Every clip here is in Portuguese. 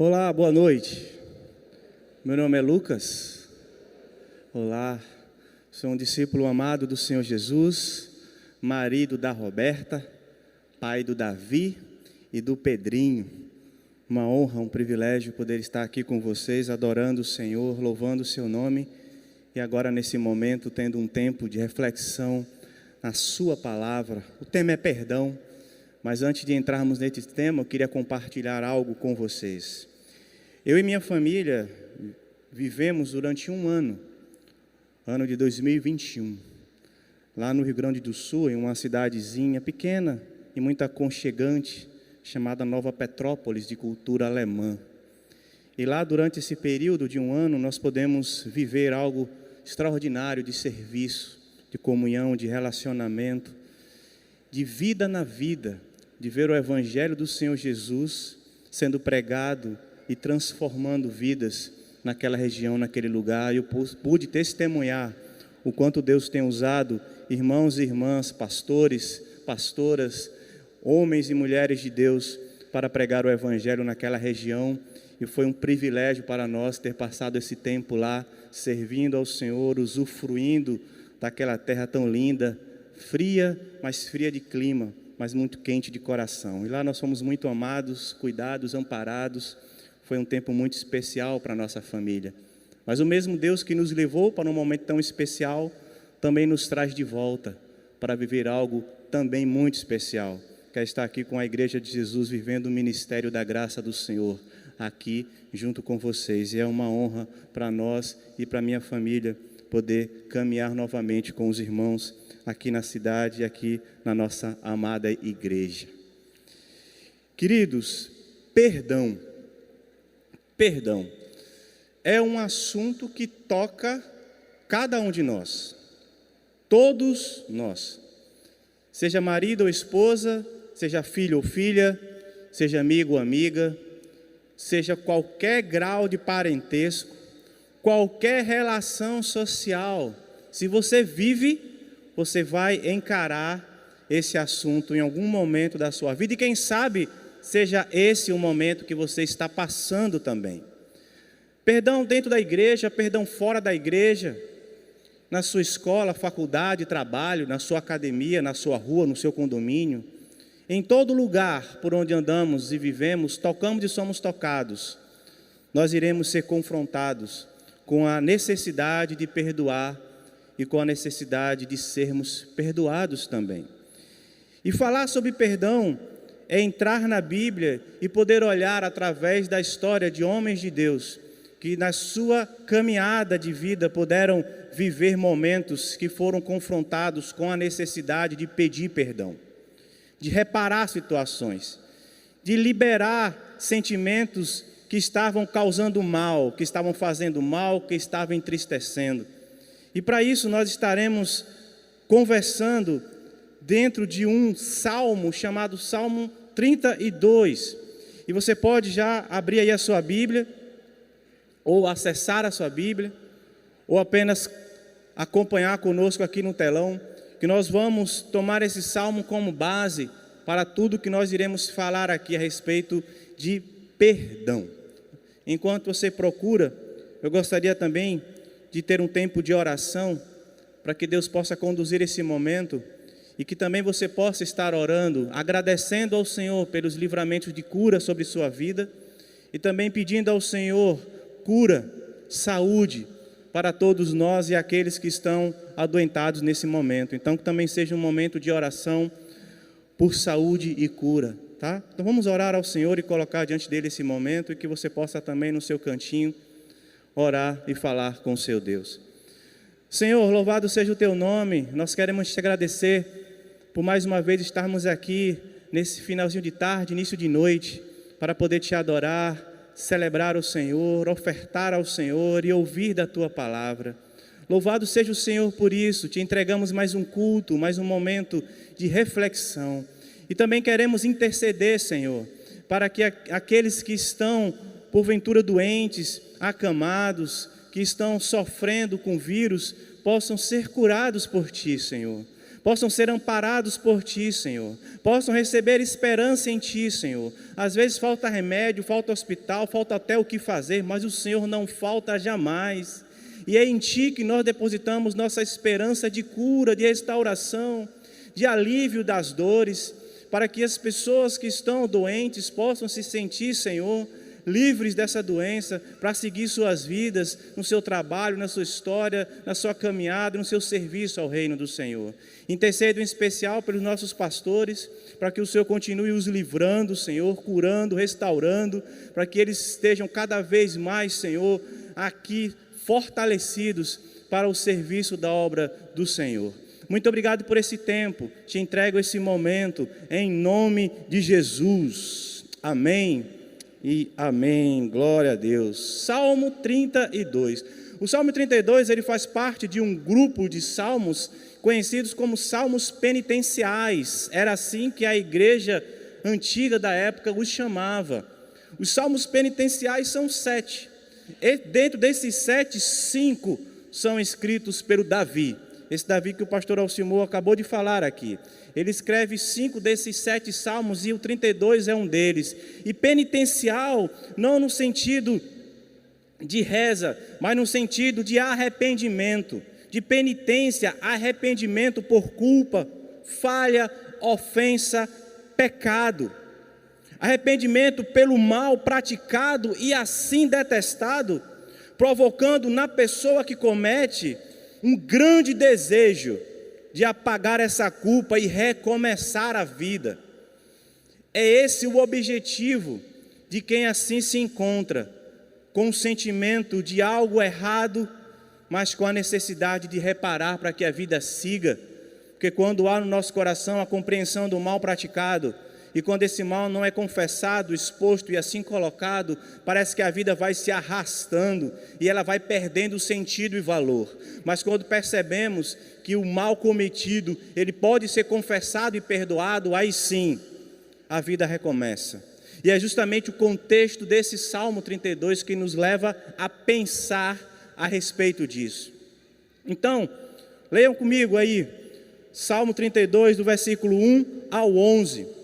Olá, boa noite. Meu nome é Lucas. Olá, sou um discípulo amado do Senhor Jesus, marido da Roberta, pai do Davi e do Pedrinho. Uma honra, um privilégio poder estar aqui com vocês, adorando o Senhor, louvando o seu nome e agora nesse momento tendo um tempo de reflexão na sua palavra. O tema é perdão, mas antes de entrarmos nesse tema, eu queria compartilhar algo com vocês. Eu e minha família vivemos durante um ano de 2021, lá no Rio Grande do Sul, em uma cidadezinha pequena e muito aconchegante, chamada Nova Petrópolis, de cultura alemã. E lá, durante esse período de um ano, nós podemos viver algo extraordinário de serviço, de comunhão, de relacionamento, de vida na vida, de ver o Evangelho do Senhor Jesus sendo pregado e transformando vidas naquela região, naquele lugar. Eu pude testemunhar o quanto Deus tem usado irmãos e irmãs, pastores, pastoras, homens e mulheres de Deus para pregar o Evangelho naquela região. E foi um privilégio para nós ter passado esse tempo lá, servindo ao Senhor, usufruindo daquela terra tão linda, fria, mas fria de clima, mas muito quente de coração. E lá nós fomos muito amados, cuidados, amparados. Foi um tempo muito especial para a nossa família. Mas o mesmo Deus que nos levou para um momento tão especial, também nos traz de volta para viver algo também muito especial. Quer estar aqui com a Igreja de Jesus, vivendo o ministério da graça do Senhor, aqui junto com vocês. E é uma honra para nós e para a minha família poder caminhar novamente com os irmãos aqui na cidade e aqui na nossa amada igreja. Queridos, perdão é um assunto que toca cada um de nós, todos nós, seja marido ou esposa, seja filho ou filha, seja amigo ou amiga, seja qualquer grau de parentesco, qualquer relação social. Se você vive, você vai encarar esse assunto em algum momento da sua vida, e quem sabe seja esse o momento que você está passando também. Perdão dentro da igreja, perdão fora da igreja, na sua escola, faculdade, trabalho, na sua academia, na sua rua, no seu condomínio. Em todo lugar por onde andamos e vivemos, tocamos e somos tocados, nós iremos ser confrontados com a necessidade de perdoar e com a necessidade de sermos perdoados também. E falar sobre perdão é entrar na Bíblia e poder olhar através da história de homens de Deus, que na sua caminhada de vida puderam viver momentos que foram confrontados com a necessidade de pedir perdão, de reparar situações, de liberar sentimentos que estavam causando mal, que estavam fazendo mal, que estavam entristecendo. E para isso nós estaremos conversando dentro de um salmo chamado Salmo 32. E você pode já abrir aí a sua Bíblia, ou acessar a sua Bíblia, ou apenas acompanhar conosco aqui no telão, que nós vamos tomar esse salmo como base para tudo que nós iremos falar aqui a respeito de perdão. Enquanto você procura, eu gostaria também de ter um tempo de oração, para que Deus possa conduzir esse momento, e que também você possa estar orando, agradecendo ao Senhor pelos livramentos de cura sobre sua vida, e também pedindo ao Senhor cura, saúde, para todos nós e aqueles que estão adoentados nesse momento. Então que também seja um momento de oração por saúde e cura, tá? Então vamos orar ao Senhor e colocar diante dele esse momento, e que você possa também no seu cantinho orar e falar com o seu Deus. Senhor, louvado seja o teu nome. Nós queremos te agradecer por mais uma vez estarmos aqui nesse finalzinho de tarde, início de noite, para poder te adorar, celebrar o Senhor, ofertar ao Senhor e ouvir da tua palavra. Louvado seja o Senhor por isso. Te entregamos mais um culto, mais um momento de reflexão. E também queremos interceder, Senhor, para que aqueles que estão porventura doentes, acamados, que estão sofrendo com vírus, possam ser curados por Ti, Senhor. possam ser amparados por Ti, Senhor, possam receber esperança em Ti, Senhor. Às vezes falta remédio, falta hospital, falta até o que fazer, mas o Senhor não falta jamais. E é em Ti que nós depositamos nossa esperança de cura, de restauração, de alívio das dores, para que as pessoas que estão doentes possam se sentir, Senhor, livres dessa doença, para seguir suas vidas, no seu trabalho, na sua história, na sua caminhada, no seu serviço ao reino do Senhor. Intercedo em especial pelos nossos pastores, para que o Senhor continue os livrando, Senhor, curando, restaurando, para que eles estejam cada vez mais, Senhor, aqui fortalecidos para o serviço da obra do Senhor. Muito obrigado por esse tempo, te entrego esse momento, em nome de Jesus. Amém e amém, glória a Deus. Salmo 32. O Salmo 32, ele faz parte de um grupo de salmos conhecidos como salmos penitenciais. Era assim que a igreja antiga da época os chamava. Os salmos penitenciais são 7. E dentro desses 7, 5 são escritos pelo Davi. Esse Davi que o pastor Alcimor acabou de falar aqui. Ele escreve 5 desses 7 salmos e o 32 é um deles. E penitencial, não no sentido de reza, mas no sentido de arrependimento, de penitência, arrependimento por culpa, falha, ofensa, pecado. Arrependimento pelo mal praticado e assim detestado, provocando na pessoa que comete um grande desejo de apagar essa culpa e recomeçar a vida. É esse o objetivo de quem assim se encontra, com o sentimento de algo errado, mas com a necessidade de reparar para que a vida siga. Porque quando há no nosso coração a compreensão do mal praticado, e quando esse mal não é confessado, exposto e assim colocado, parece que a vida vai se arrastando e ela vai perdendo sentido e valor. Mas quando percebemos que o mal cometido, ele pode ser confessado e perdoado, aí sim, a vida recomeça. E é justamente o contexto desse Salmo 32 que nos leva a pensar a respeito disso. Então, leiam comigo aí, Salmo 32, do versículo 1 ao 11.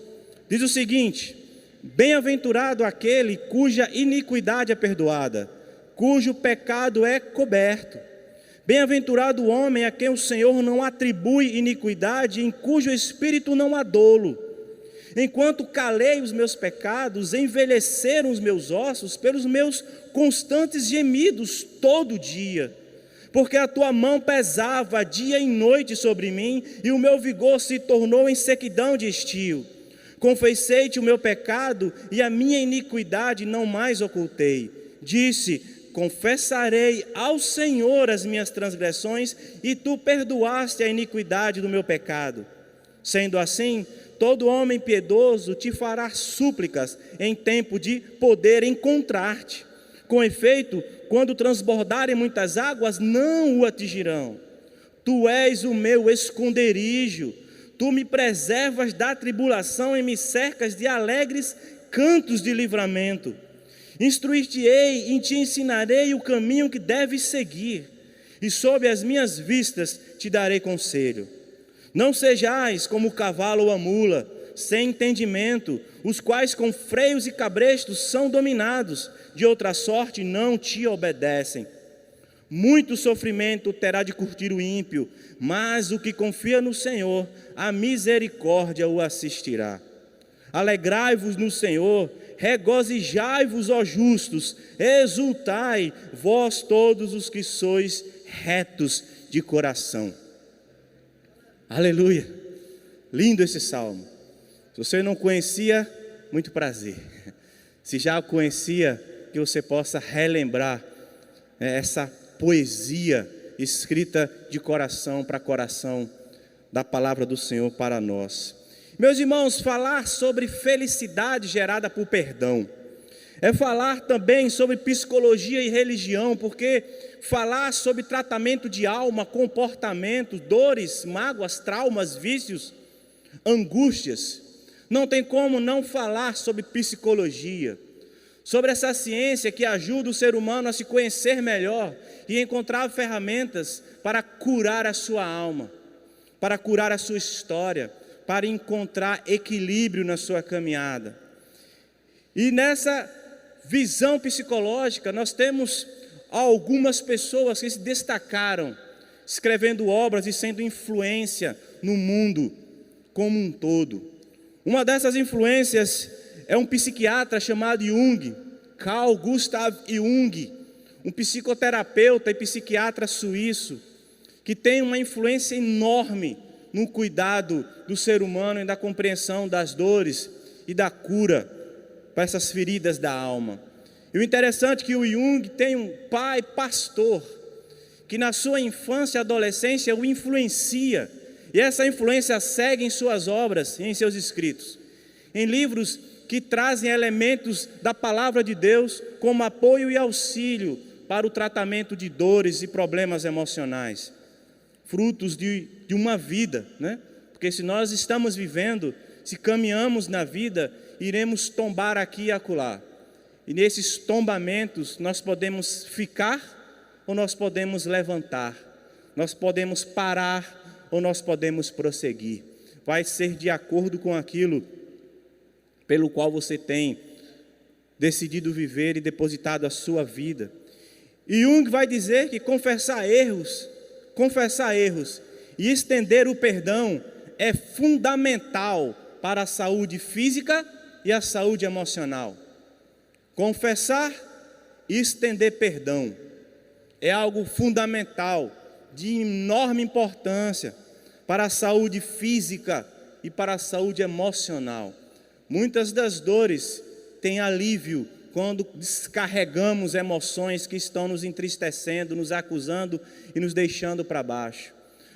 Diz o seguinte: bem-aventurado aquele cuja iniquidade é perdoada, cujo pecado é coberto. Bem-aventurado o homem a quem o Senhor não atribui iniquidade, em cujo espírito não há dolo. Enquanto calei os meus pecados, envelheceram os meus ossos pelos meus constantes gemidos todo dia. Porque a tua mão pesava dia e noite sobre mim, e o meu vigor se tornou em sequidão de estio. Confessei-te o meu pecado e a minha iniquidade não mais ocultei. Disse: confessarei ao Senhor as minhas transgressões, e tu perdoaste a iniquidade do meu pecado. Sendo assim, todo homem piedoso te fará súplicas em tempo de poder encontrar-te. Com efeito, quando transbordarem muitas águas, não o atingirão. Tu és o meu esconderijo. Tu me preservas da tribulação e me cercas de alegres cantos de livramento. Instruir-te-ei e te ensinarei o caminho que deves seguir, e sob as minhas vistas te darei conselho. Não sejais como o cavalo ou a mula, sem entendimento, os quais com freios e cabrestos são dominados, de outra sorte não te obedecem. Muito sofrimento terá de curtir o ímpio, mas o que confia no Senhor, a misericórdia o assistirá. Alegrai-vos no Senhor, regozijai-vos, ó justos, exultai, vós todos os que sois retos de coração. Aleluia, lindo esse salmo. Se você não conhecia, muito prazer. Se já o conhecia, que você possa relembrar essa poesia escrita de coração para coração da palavra do Senhor para nós. Meus irmãos, falar sobre felicidade gerada por perdão é falar também sobre psicologia e religião, porque falar sobre tratamento de alma, comportamento, dores, mágoas, traumas, vícios, angústias, não tem como não falar sobre psicologia, sobre essa ciência que ajuda o ser humano a se conhecer melhor e encontrar ferramentas para curar a sua alma. para curar a sua história, para encontrar equilíbrio na sua caminhada. E nessa visão psicológica, nós temos algumas pessoas que se destacaram, escrevendo obras e sendo influência no mundo como um todo. Uma dessas influências é um psiquiatra chamado Jung, Carl Gustav Jung, um psicoterapeuta e psiquiatra suíço, que tem uma influência enorme no cuidado do ser humano e da compreensão das dores e da cura para essas feridas da alma. E o interessante é que o Jung tem um pai pastor, que na sua infância e adolescência o influencia, e essa influência segue em suas obras e em seus escritos, em livros que trazem elementos da palavra de Deus como apoio e auxílio para o tratamento de dores e problemas emocionais, frutos de uma vida, né? Porque se nós estamos vivendo, se caminhamos na vida, iremos tombar aqui e acolá. E nesses tombamentos nós podemos ficar ou nós podemos levantar, nós podemos parar ou nós podemos prosseguir. Vai ser de acordo com aquilo pelo qual você tem decidido viver e depositado a sua vida. E Jung vai dizer que confessar erros e estender o perdão é fundamental para a saúde física e a saúde emocional. Confessar e estender perdão é algo fundamental, de enorme importância para a saúde física e para a saúde emocional. Muitas das dores têm alívio quando descarregamos emoções que estão nos entristecendo, nos acusando e nos deixando para baixo.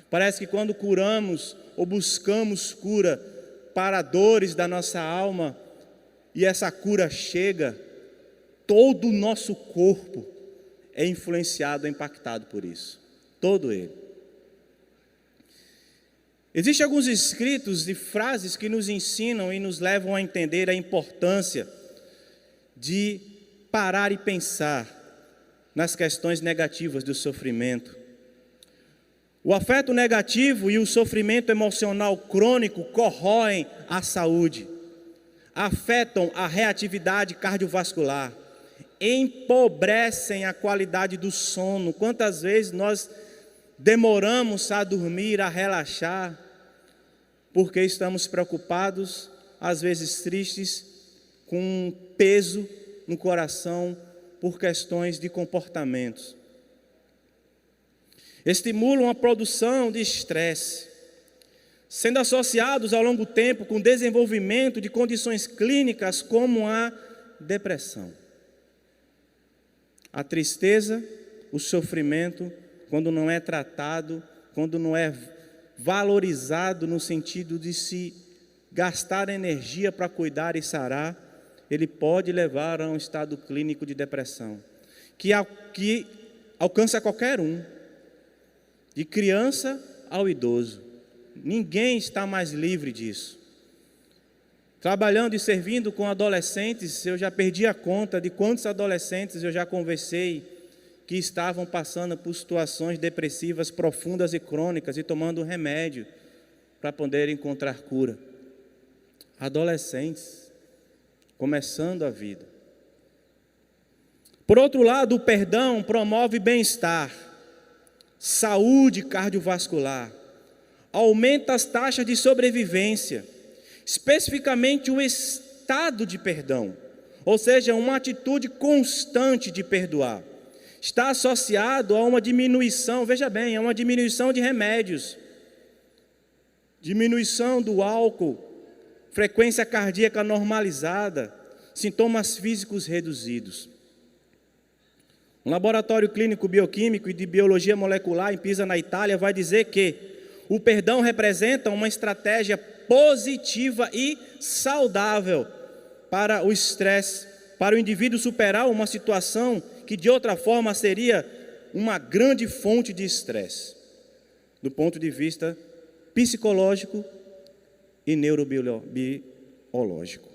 Parece que quando curamos ou buscamos cura para dores da nossa alma, e essa cura chega, todo o nosso corpo é influenciado, impactado por isso. Todo ele. Existem alguns escritos e frases que nos ensinam e nos levam a entender a importância de parar e pensar nas questões negativas do sofrimento. O afeto negativo e o sofrimento emocional crônico corroem a saúde, afetam a reatividade cardiovascular, empobrecem a qualidade do sono. Quantas vezes nós demoramos a dormir, a relaxar, porque estamos preocupados, às vezes tristes, com um peso no coração por questões de comportamentos. Estimulam a produção de estresse, sendo associados ao longo tempo com o desenvolvimento de condições clínicas como a depressão. A tristeza, o sofrimento, quando não é tratado, quando não é valorizado no sentido de se gastar energia para cuidar e sarar, ele pode levar a um estado clínico de depressão, que alcança qualquer um, de criança ao idoso. Ninguém está mais livre disso. Trabalhando e servindo com adolescentes, eu já perdi a conta de quantos adolescentes eu já conversei que estavam passando por situações depressivas profundas e crônicas e tomando remédio para poder encontrar cura. Adolescentes, começando a vida. Por outro lado, o perdão promove bem-estar, saúde cardiovascular, aumenta as taxas de sobrevivência, especificamente o estado de perdão, ou seja, uma atitude constante de perdoar. Está associado a uma diminuição, veja bem, a uma diminuição de remédios, diminuição do álcool, frequência cardíaca normalizada, sintomas físicos reduzidos. Um laboratório clínico bioquímico e de biologia molecular em Pisa, na Itália, vai dizer que o perdão representa uma estratégia positiva e saudável para o estresse, para o indivíduo superar uma situação que de outra forma seria uma grande fonte de estresse, do ponto de vista psicológico e neurobiológico.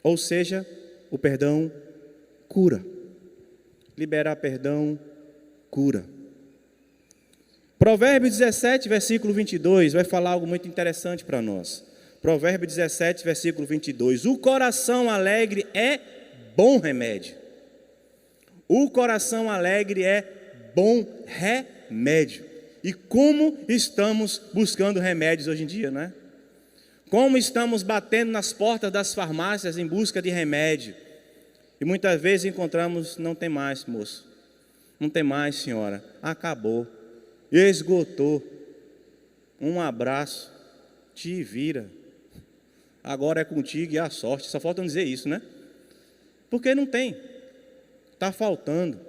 Ou seja, o perdão cura. Liberar perdão cura. Provérbios 17, versículo 22, vai falar algo muito interessante para nós. Provérbios 17, versículo 22. O coração alegre é bom remédio. O coração alegre é bom remédio. E como estamos buscando remédios hoje em dia, né? Como estamos batendo nas portas das farmácias em busca de remédio. E muitas vezes encontramos, não tem mais, moço. Não tem mais, senhora. Acabou. Esgotou. Um abraço. Te vira. Agora é contigo e a sorte. Só falta dizer isso, né? Porque não tem. Está faltando.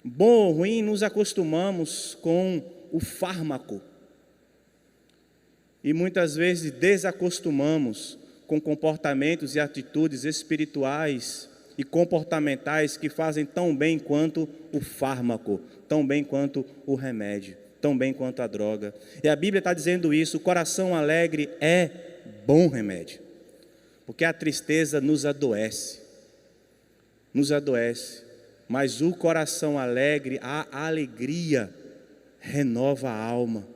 Bom ou ruim, nos acostumamos com o fármaco. E muitas vezes desacostumamos com comportamentos e atitudes espirituais e comportamentais que fazem tão bem quanto o fármaco, tão bem quanto o remédio, tão bem quanto a droga. E a Bíblia está dizendo isso: o coração alegre é bom remédio, porque a tristeza nos adoece, mas o coração alegre, a alegria, renova a alma,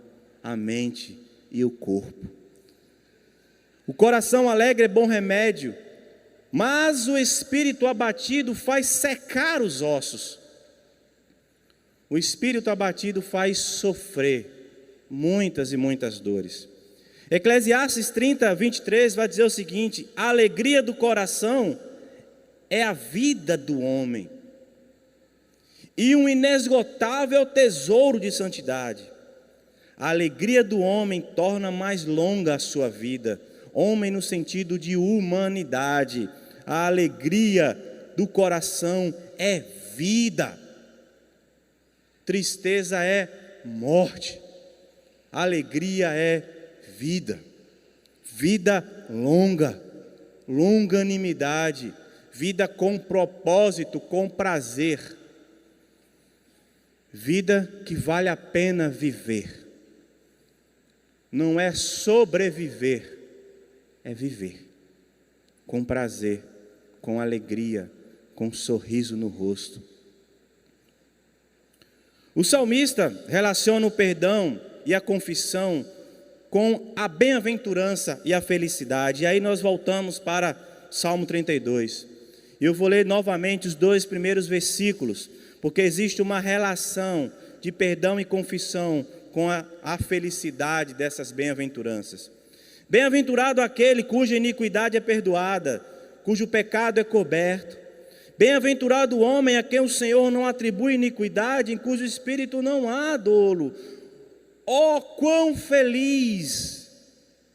a mente e o corpo. O coração alegre é bom remédio, mas o espírito abatido faz secar os ossos. O espírito abatido faz sofrer muitas e muitas dores. Eclesiastes 30, 23 vai dizer o seguinte: a alegria do coração é a vida do homem e um inesgotável tesouro de santidade. A alegria do homem torna mais longa a sua vida. Homem no sentido de humanidade. A alegria do coração é vida. Tristeza é morte. Alegria é vida. Vida longa, longanimidade, vida com propósito, com prazer. Vida que vale a pena viver. Não é sobreviver, é viver, com prazer, com alegria, com um sorriso no rosto. O salmista relaciona o perdão e a confissão com a bem-aventurança e a felicidade. E aí nós voltamos para Salmo 32. E eu vou ler novamente os 2 primeiros versículos, porque existe uma relação de perdão e confissão com a felicidade dessas bem-aventuranças. Bem-aventurado aquele cuja iniquidade é perdoada, cujo pecado é coberto. Bem-aventurado o homem a quem o Senhor não atribui iniquidade, em cujo espírito não há dolo. Oh, quão feliz!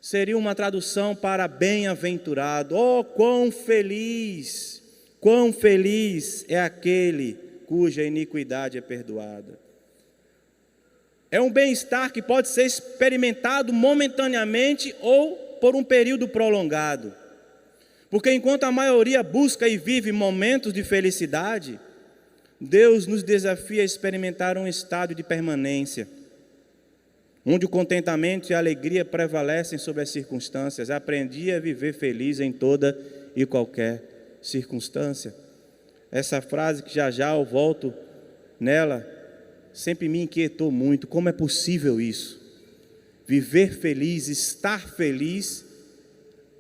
Seria uma tradução para bem-aventurado. Oh, quão feliz! Quão feliz é aquele cuja iniquidade é perdoada. É um bem-estar que pode ser experimentado momentaneamente ou por um período prolongado. Porque enquanto a maioria busca e vive momentos de felicidade, Deus nos desafia a experimentar um estado de permanência, onde o contentamento e a alegria prevalecem sobre as circunstâncias. Aprendi a viver feliz em toda e qualquer circunstância. Essa frase que já eu volto nela, sempre me inquietou muito. Como é possível isso? Viver feliz, estar feliz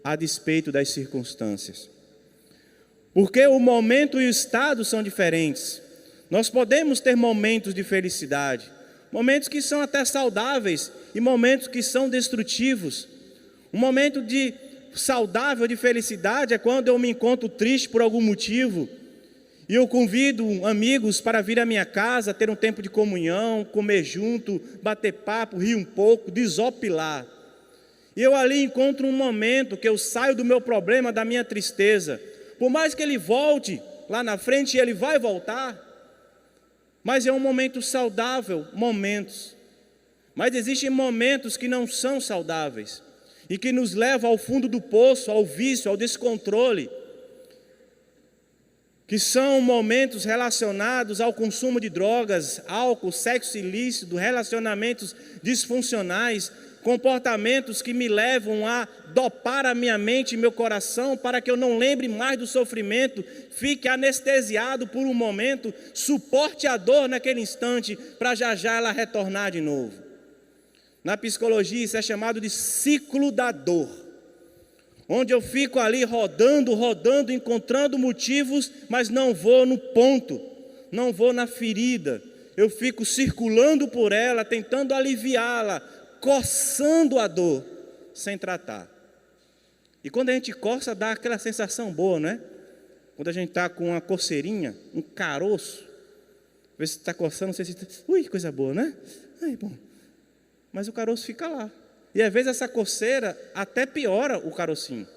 a despeito das circunstâncias. Porque o momento e o estado são diferentes. Nós podemos ter momentos de felicidade, momentos que são até saudáveis e momentos que são destrutivos. Um momento de saudável de felicidade é quando eu me encontro triste por algum motivo e eu convido amigos para vir à minha casa, ter um tempo de comunhão, comer junto, bater papo, rir um pouco, desopilar. E eu ali encontro um momento que eu saio do meu problema, da minha tristeza. Por mais que ele volte lá na frente, ele vai voltar, mas é um momento saudável, momentos. Mas existem momentos que não são saudáveis e que nos levam ao fundo do poço, ao vício, ao descontrole, que são momentos relacionados ao consumo de drogas, álcool, sexo ilícito, relacionamentos disfuncionais, comportamentos que me levam a dopar a minha mente e meu coração para que eu não lembre mais do sofrimento, fique anestesiado por um momento, suporte a dor naquele instante para já já ela retornar de novo. Na psicologia isso é chamado de ciclo da dor, onde eu fico ali rodando, encontrando motivos, mas não vou no ponto, não vou na ferida, eu fico circulando por ela, tentando aliviá-la, coçando a dor, sem tratar. E quando a gente coça, dá aquela sensação boa, né? Quando a gente está com uma coceirinha, um caroço, às vezes você está coçando, você sente, ui, que coisa boa, né? Ai, bom. Mas o caroço fica lá. E às vezes essa coceira até piora o carocinho.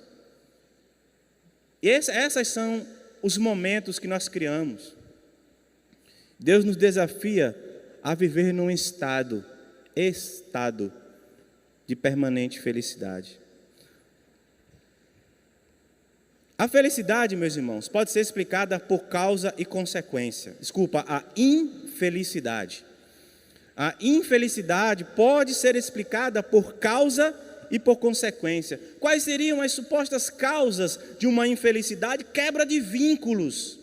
E esses são os momentos que nós criamos. Deus nos desafia a viver num estado de permanente felicidade. A felicidade, meus irmãos, pode ser explicada por causa e consequência. Desculpa, a infelicidade. A infelicidade pode ser explicada por causa e por consequência. Quais seriam as supostas causas de uma infelicidade? Quebra de vínculos.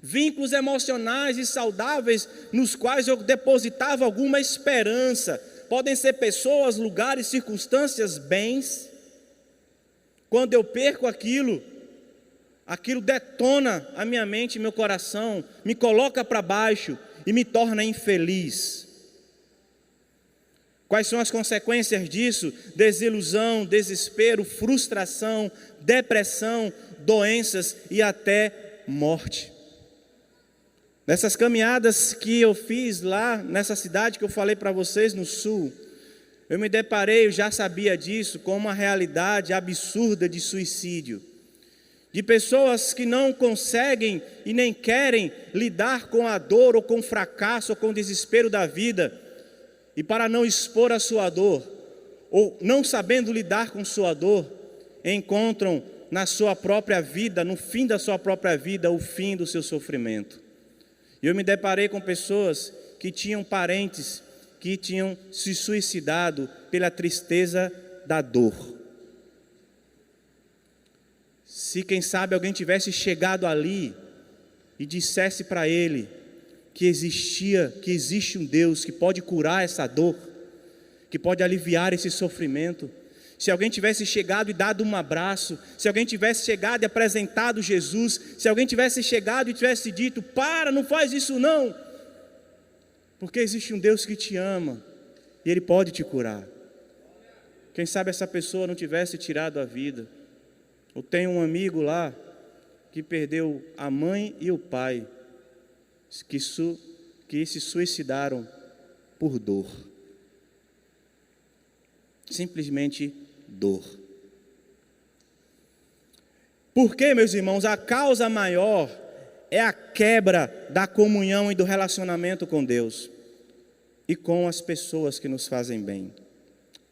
Vínculos emocionais e saudáveis nos quais eu depositava alguma esperança. Podem ser pessoas, lugares, circunstâncias, bens. Quando eu perco aquilo detona a minha mente e meu coração, me coloca para baixo e me torna infeliz. Quais são as consequências disso? Desilusão, desespero, frustração, depressão, doenças e até morte. Nessas caminhadas que eu fiz lá nessa cidade que eu falei para vocês no sul, eu me deparei, eu já sabia disso, com uma realidade absurda de suicídio. De pessoas que não conseguem e nem querem lidar com a dor ou com o fracasso ou com o desespero da vida. E para não expor a sua dor, ou não sabendo lidar com sua dor, encontram na sua própria vida, no fim da sua própria vida, o fim do seu sofrimento. E eu me deparei com pessoas que tinham parentes que tinham se suicidado pela tristeza da dor. Se quem sabe alguém tivesse chegado ali e dissesse para ele que existe um Deus que pode curar essa dor, que pode aliviar esse sofrimento, se alguém tivesse chegado e dado um abraço, se alguém tivesse chegado e apresentado Jesus, se alguém tivesse chegado e tivesse dito, não faz isso não, porque existe um Deus que te ama e Ele pode te curar. Quem sabe essa pessoa não tivesse tirado a vida. Eu tenho um amigo lá que perdeu a mãe e o pai, que se suicidaram por dor. Simplesmente dor. Porque, meus irmãos, a causa maior é a quebra da comunhão e do relacionamento com Deus e com as pessoas que nos fazem bem.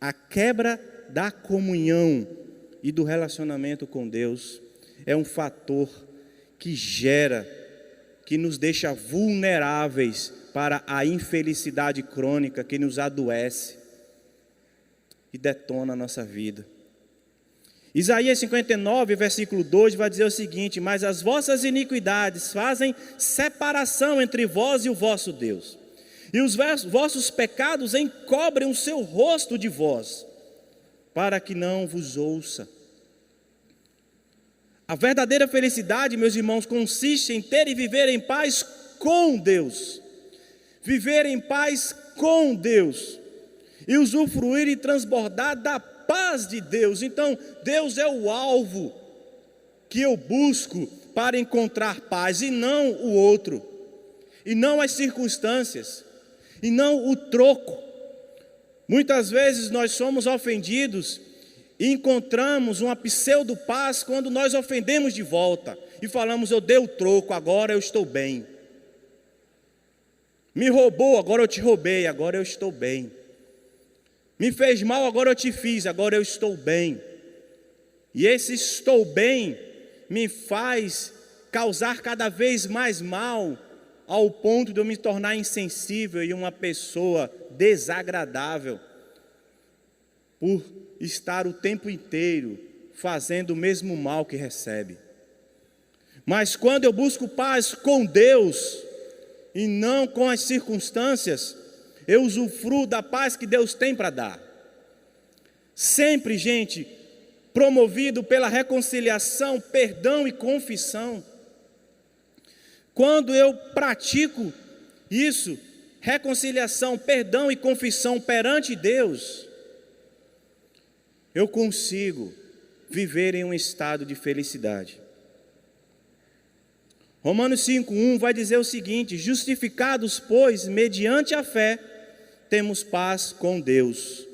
A quebra da comunhão e do relacionamento com Deus é um fator que nos deixa vulneráveis para a infelicidade crônica que nos adoece e detona a nossa vida. Isaías 59, versículo 2 vai dizer o seguinte: mas as vossas iniquidades fazem separação entre vós e o vosso Deus, e os vossos pecados encobrem o seu rosto de vós, para que não vos ouça. A verdadeira felicidade, meus irmãos, consiste em ter e viver em paz com Deus. Viver em paz com Deus. E usufruir e transbordar da paz de Deus. Então, Deus é o alvo que eu busco para encontrar paz, e não o outro. E não as circunstâncias. E não o troco. Muitas vezes nós somos ofendidos e encontramos uma pseudo-paz quando nós ofendemos de volta e falamos, eu dei o troco, agora eu estou bem. Me roubou, agora eu te roubei, agora eu estou bem. Me fez mal, agora eu te fiz, agora eu estou bem. E esse estou bem me faz causar cada vez mais mal, ao ponto de eu me tornar insensível e uma pessoa desagradável. por estar o tempo inteiro fazendo o mesmo mal que recebe. Mas quando eu busco paz com Deus e não com as circunstâncias, eu usufruo da paz que Deus tem para dar. Sempre, gente, promovido pela reconciliação, perdão e confissão. Quando eu pratico isso, reconciliação, perdão e confissão perante Deus, eu consigo viver em um estado de felicidade. Romanos 5:1 vai dizer o seguinte: justificados, pois, mediante a fé, temos paz com Deus,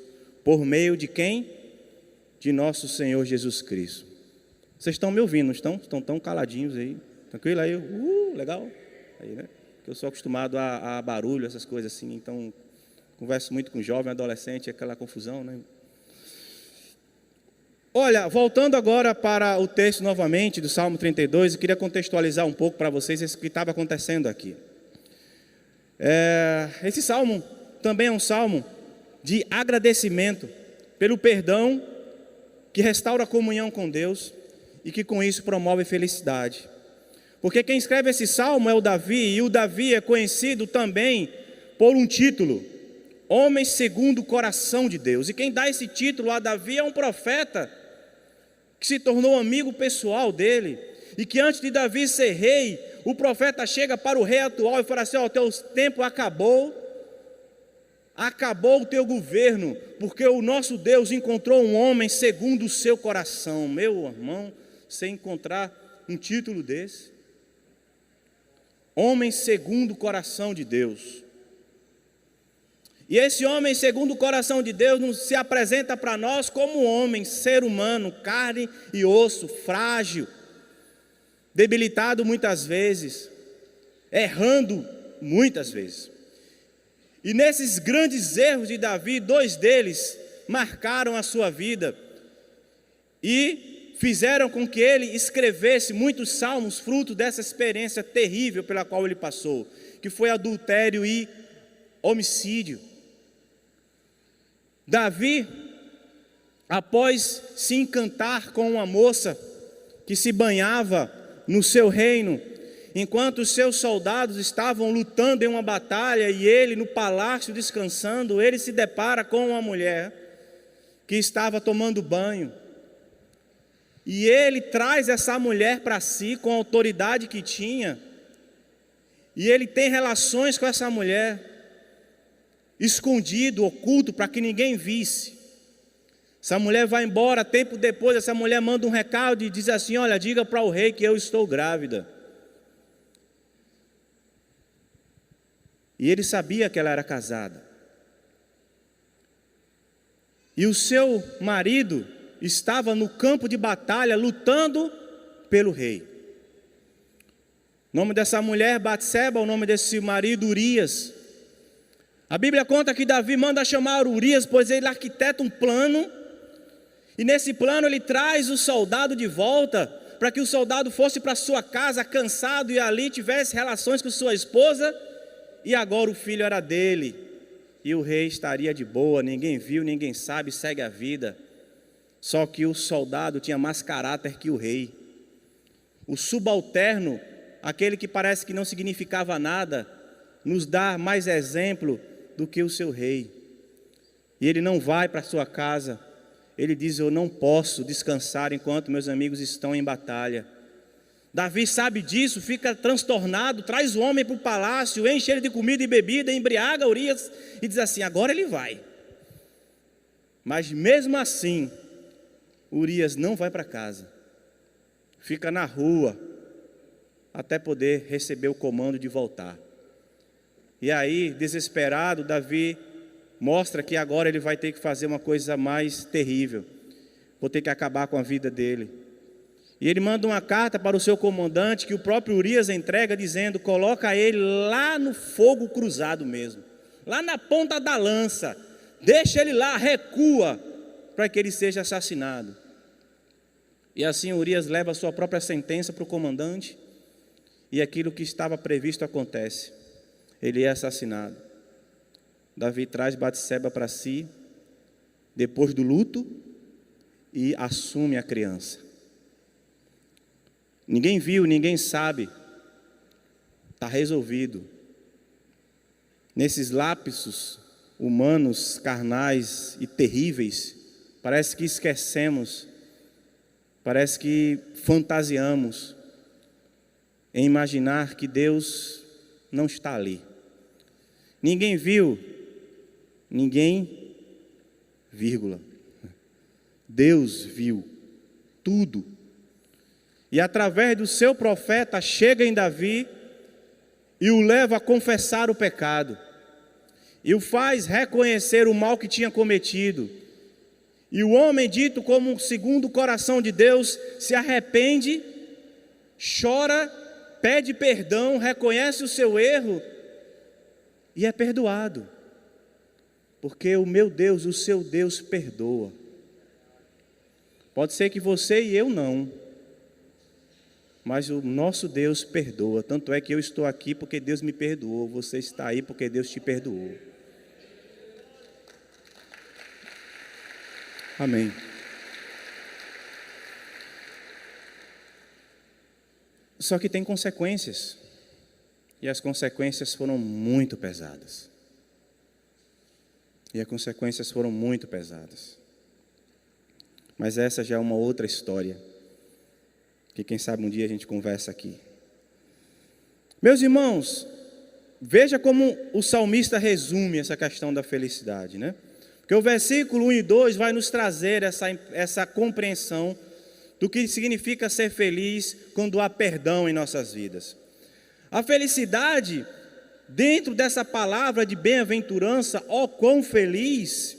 por meio de quem? De nosso Senhor Jesus Cristo. Vocês estão me ouvindo, não estão? Estão tão caladinhos aí. Tranquilo aí? Legal. Aí, né? Eu sou acostumado a barulho, essas coisas assim, então converso muito com jovem, adolescente, aquela confusão, né? Olha, voltando agora para o texto novamente do Salmo 32, eu queria contextualizar um pouco para vocês o que estava acontecendo aqui. Esse salmo também é um salmo de agradecimento pelo perdão que restaura a comunhão com Deus e que com isso promove felicidade. Porque quem escreve esse salmo é o Davi, e o Davi é conhecido também por um título, Homem segundo o coração de Deus. E quem dá esse título a Davi é um profeta que se tornou amigo pessoal dele, e que antes de Davi ser rei, o profeta chega para o rei atual e fala assim: ó, teu tempo acabou o teu governo, porque o nosso Deus encontrou um homem segundo o seu coração. Meu irmão, você encontrar um título desse, homem segundo o coração de Deus. E esse homem segundo o coração de Deus se apresenta para nós como homem, ser humano, carne e osso, frágil, debilitado muitas vezes, errando muitas vezes. E nesses grandes erros de Davi, 2 deles marcaram a sua vida e fizeram com que ele escrevesse muitos salmos, fruto dessa experiência terrível pela qual ele passou, que foi adultério e homicídio. Davi, após se encantar com uma moça que se banhava no seu reino, enquanto os seus soldados estavam lutando em uma batalha e ele no palácio descansando, ele se depara com uma mulher que estava tomando banho. E ele traz essa mulher para si com a autoridade que tinha, e ele tem relações com essa mulher, escondido, oculto, para que ninguém visse. Essa mulher vai embora, tempo depois essa mulher manda um recado e diz assim: olha, diga para o rei que eu estou grávida. E ele sabia que ela era casada. E o seu marido estava no campo de batalha lutando pelo rei. O nome dessa mulher, Batseba, o nome desse marido, Urias. A Bíblia conta que Davi manda chamar Urias, pois ele arquiteta um plano, e nesse plano ele traz o soldado de volta, para que o soldado fosse para sua casa cansado e ali tivesse relações com sua esposa, e agora o filho era dele, e o rei estaria de boa, ninguém viu, ninguém sabe, segue a vida. Só que o soldado tinha mais caráter que o rei. O subalterno, aquele que parece que não significava nada, nos dá mais exemplo do que o seu rei. E ele não vai para sua casa, ele diz: eu não posso descansar enquanto meus amigos estão em batalha. Davi sabe disso, fica transtornado, traz o homem para o palácio, enche ele de comida e bebida, embriaga Urias e diz assim: agora ele vai. Mas mesmo assim, Urias não vai para casa, fica na rua, até poder receber o comando de voltar. E aí, desesperado, Davi mostra que agora ele vai ter que fazer uma coisa mais terrível. Vou ter que acabar com a vida dele. E ele manda uma carta para o seu comandante, que o próprio Urias entrega, dizendo: coloca ele lá no fogo cruzado mesmo, lá na ponta da lança, deixa ele lá, recua, para que ele seja assassinado. E assim Urias leva a sua própria sentença para o comandante, e aquilo que estava previsto acontece. Ele é assassinado. Davi traz Batseba para si, depois do luto e assume a criança. Ninguém viu, ninguém sabe. Está resolvido. Nesses lapsos humanos, carnais e terríveis, parece que esquecemos, parece que fantasiamos em imaginar que Deus não está ali. Ninguém viu, ninguém, vírgula. Deus viu tudo. E através do seu profeta chega em Davi e o leva a confessar o pecado. E o faz reconhecer o mal que tinha cometido. E o homem, dito como segundo o coração de Deus, se arrepende, chora, pede perdão, reconhece o seu erro e é perdoado. Porque o meu Deus, o seu Deus, perdoa. Pode ser que você e eu não, mas o nosso Deus perdoa. Tanto é que eu estou aqui porque Deus me perdoou. Você está aí porque Deus te perdoou. Amém. Só que tem consequências. E as consequências foram muito pesadas. Mas essa já é uma outra história, que quem sabe um dia a gente conversa aqui. Meus irmãos, veja como o salmista resume essa questão da felicidade, né? Porque o versículo 1 e 2 vai nos trazer essa compreensão do que significa ser feliz quando há perdão em nossas vidas. A felicidade, dentro dessa palavra de bem-aventurança, ó quão feliz,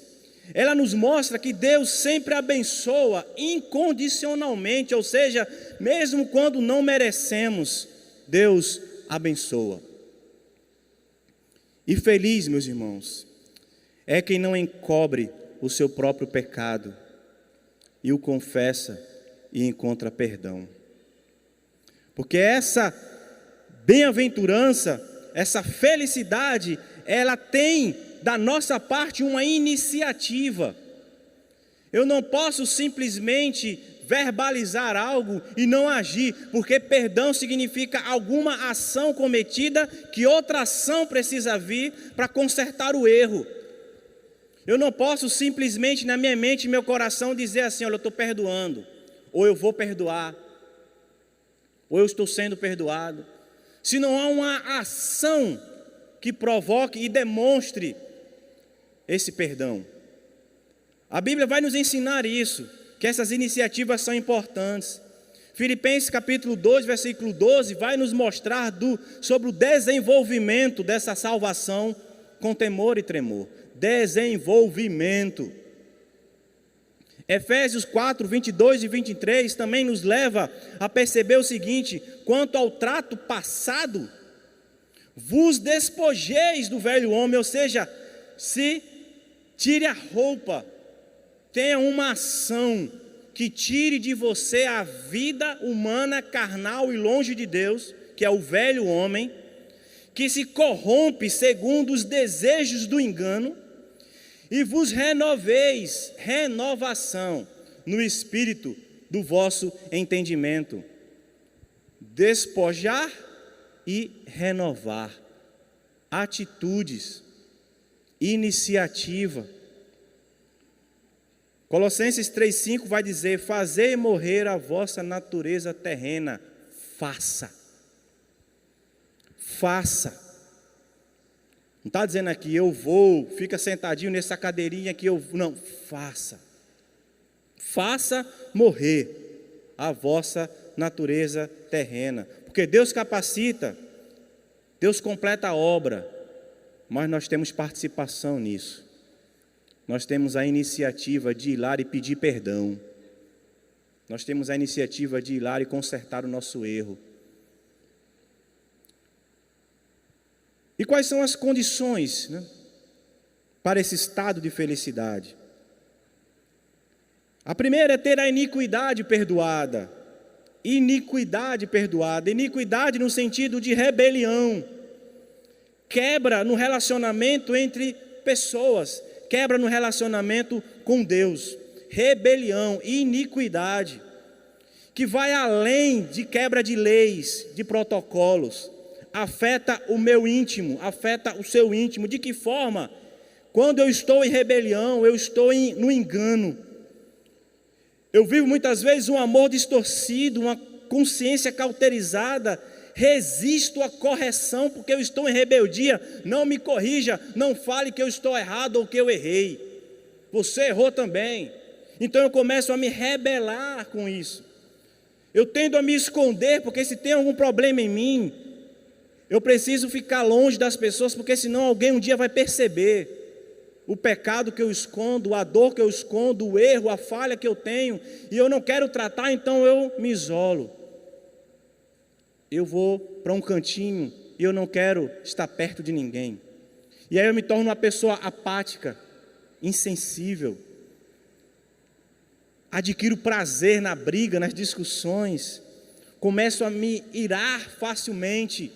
ela nos mostra que Deus sempre abençoa incondicionalmente, ou seja, mesmo quando não merecemos, Deus abençoa. E feliz, meus irmãos, é quem não encobre o seu próprio pecado e o confessa e encontra perdão. Porque essa bem-aventurança, essa felicidade, ela tem da nossa parte uma iniciativa. Eu não posso simplesmente verbalizar algo e não agir, porque perdão significa alguma ação cometida que outra ação precisa vir para consertar o erro. Eu não posso simplesmente na minha mente e meu coração dizer assim: olha, eu estou perdoando, ou eu vou perdoar, ou eu estou sendo perdoado. Se não há uma ação que provoque e demonstre esse perdão. A Bíblia vai nos ensinar isso, que essas iniciativas são importantes. Filipenses capítulo 2, versículo 12, vai nos mostrar sobre o desenvolvimento dessa salvação com temor e tremor. Desenvolvimento. Efésios 4, 22 e 23 também nos leva a perceber o seguinte: quanto ao trato passado, vos despojeis do velho homem, ou seja, se tire a roupa, tenha uma ação que tire de você a vida humana, carnal e longe de Deus, que é o velho homem, que se corrompe segundo os desejos do engano, e vos renoveis, renovação, no espírito do vosso entendimento. Despojar e renovar. Atitudes, iniciativa. Colossenses 3,5 vai dizer: fazei morrer a vossa natureza terrena. Faça. Não está dizendo aqui, eu vou, fica sentadinho nessa cadeirinha que eu... Não, faça. Faça morrer a vossa natureza terrena. Porque Deus capacita, Deus completa a obra, mas nós temos participação nisso. Nós temos a iniciativa de ir lá e pedir perdão. Nós temos a iniciativa de ir lá e consertar o nosso erro. E quais são as condições, né, para esse estado de felicidade? A primeira é ter a iniquidade perdoada. Iniquidade perdoada. Iniquidade no sentido de rebelião. Quebra no relacionamento entre pessoas. quebra no relacionamento com Deus, rebelião, iniquidade, que vai além de quebra de leis, de protocolos, afeta o meu íntimo, afeta o seu íntimo. De que forma? Quando eu estou em rebelião, eu estou no engano. Eu vivo muitas vezes um amor distorcido, uma consciência cauterizada, resisto à correção porque eu estou em rebeldia. Não me corrija, não fale que eu estou errado ou que eu errei. Você errou também. Então eu começo a me rebelar com isso. Eu tendo a me esconder, porque se tem algum problema em mim, eu preciso ficar longe das pessoas, porque senão alguém um dia vai perceber o pecado que eu escondo, a dor que eu escondo, o erro, a falha que eu tenho, e eu não quero tratar, então eu me isolo. Eu vou para um cantinho e eu não quero estar perto de ninguém. E aí eu me torno uma pessoa apática, insensível. Adquiro prazer na briga, nas discussões. Começo a me irar facilmente.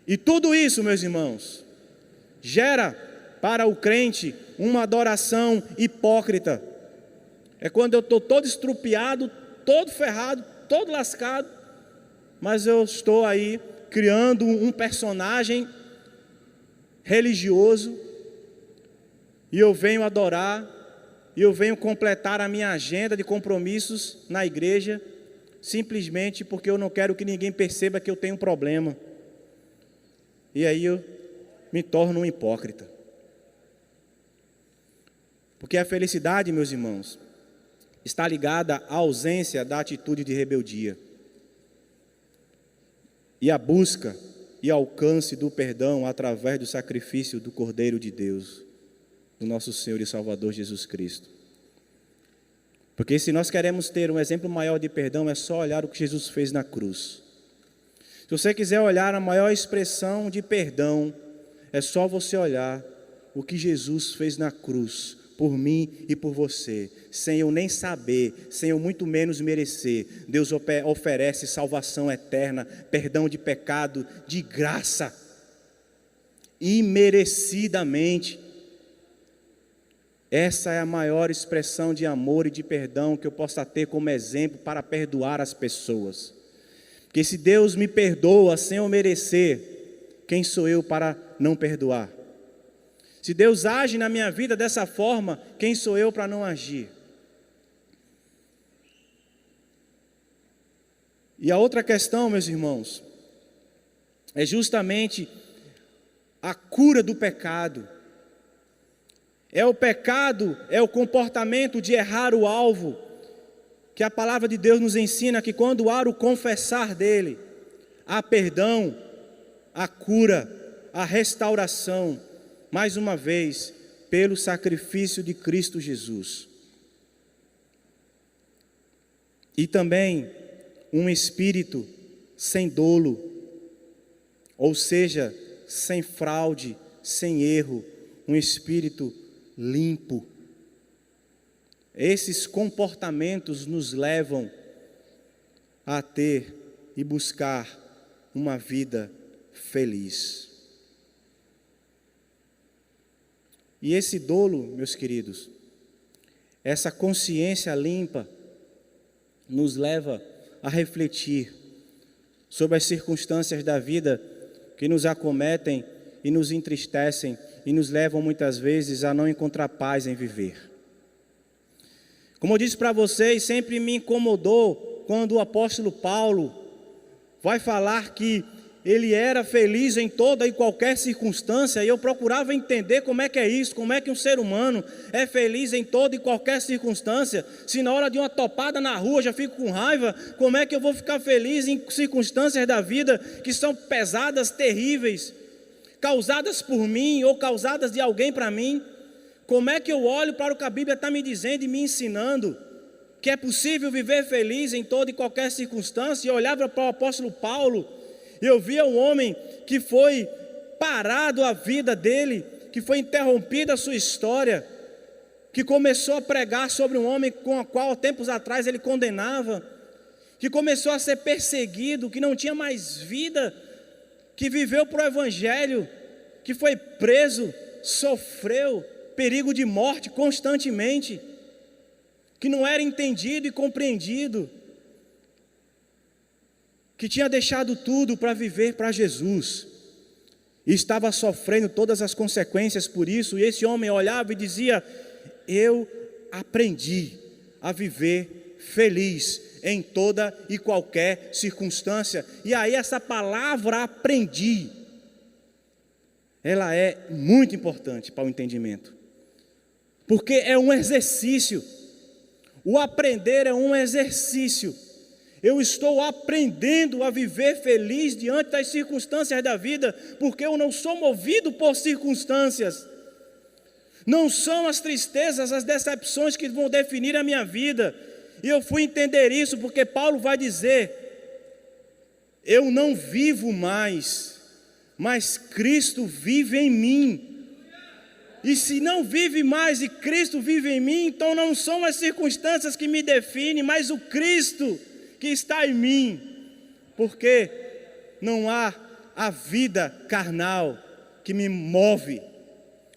E tudo isso, meus irmãos, gera para o crente uma adoração hipócrita. É quando eu estou todo estrupiado, todo ferrado, todo lascado, mas eu estou aí criando um personagem religioso, e eu venho adorar, e eu venho completar a minha agenda de compromissos na igreja, simplesmente porque eu não quero que ninguém perceba que eu tenho um problema. E aí eu me torno um hipócrita. Porque a felicidade, meus irmãos, está ligada à ausência da atitude de rebeldia. E a busca e alcance do perdão através do sacrifício do Cordeiro de Deus, do nosso Senhor e Salvador Jesus Cristo. Porque se nós queremos ter um exemplo maior de perdão, é só olhar o que Jesus fez na cruz. Se você quiser olhar a maior expressão de perdão, é só você olhar o que Jesus fez na cruz, por mim e por você, sem eu nem saber, sem eu muito menos merecer. Deus oferece salvação eterna, perdão de pecado, de graça, imerecidamente. Essa é a maior expressão de amor e de perdão que eu possa ter como exemplo para perdoar as pessoas. Porque se Deus me perdoa sem eu merecer, quem sou eu para não perdoar? Se Deus age na minha vida dessa forma, quem sou eu para não agir? E a outra questão, meus irmãos, é justamente a cura do pecado. É o pecado, é o comportamento de errar o alvo, que a palavra de Deus nos ensina que quando há o confessar dele, há perdão, há cura, há restauração, mais uma vez, pelo sacrifício de Cristo Jesus. E também um espírito sem dolo, ou seja, sem fraude, sem erro, um espírito limpo. Esses comportamentos nos levam a ter e buscar uma vida feliz. E esse dolo, meus queridos, essa consciência limpa, nos leva a refletir sobre as circunstâncias da vida que nos acometem e nos entristecem e nos levam muitas vezes a não encontrar paz em viver. Como eu disse para vocês, sempre me incomodou quando o apóstolo Paulo vai falar que ele era feliz em toda e qualquer circunstância, e eu procurava entender como é que é isso, como é que um ser humano é feliz em toda e qualquer circunstância. Se na hora de uma topada na rua eu já fico com raiva, como é que eu vou ficar feliz em circunstâncias da vida que são pesadas, terríveis, causadas por mim ou causadas de alguém para mim? Como é que eu olho para o que a Bíblia está me dizendo e me ensinando que é possível viver feliz em toda e qualquer circunstância? E eu olhava para o apóstolo Paulo, eu via um homem que foi parado a vida dele, que foi interrompida a sua história, que começou a pregar sobre um homem com o qual tempos atrás ele condenava, que começou a ser perseguido, que não tinha mais vida, que viveu para o evangelho, que foi preso, sofreu perigo de morte constantemente, que não era entendido e compreendido, que tinha deixado tudo para viver para Jesus, e estava sofrendo todas as consequências por isso, e esse homem olhava e dizia: eu aprendi a viver feliz em toda e qualquer circunstância. E aí essa palavra aprendi, ela é muito importante para o entendimento, porque é um exercício. O aprender é um exercício. Eu estou aprendendo a viver feliz diante das circunstâncias da vida, porque eu não sou movido por circunstâncias. Não são as tristezas, as decepções que vão definir a minha vida. E eu fui entender isso porque Paulo vai dizer: eu não vivo mais, mas Cristo vive em mim. E se não vive mais e Cristo vive em mim, então não são as circunstâncias que me definem, mas o Cristo que está em mim, porque não há a vida carnal que me move,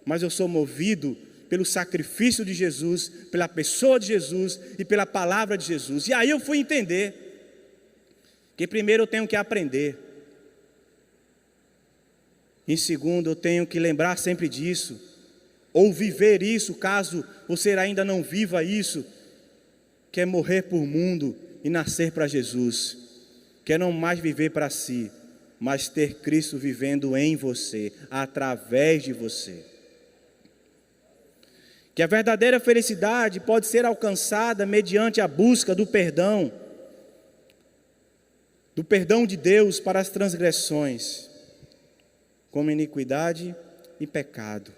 mas eu sou movido pelo sacrifício de Jesus, pela pessoa de Jesus e pela palavra de Jesus. E aí eu fui entender que primeiro eu tenho que aprender, em segundo eu tenho que lembrar sempre disso, ou viver isso, caso você ainda não viva isso, que é morrer por mundo e nascer para Jesus, que é não mais viver para si, mas ter Cristo vivendo em você, através de você. Que a verdadeira felicidade pode ser alcançada mediante a busca do perdão de Deus para as transgressões, como iniquidade e pecado.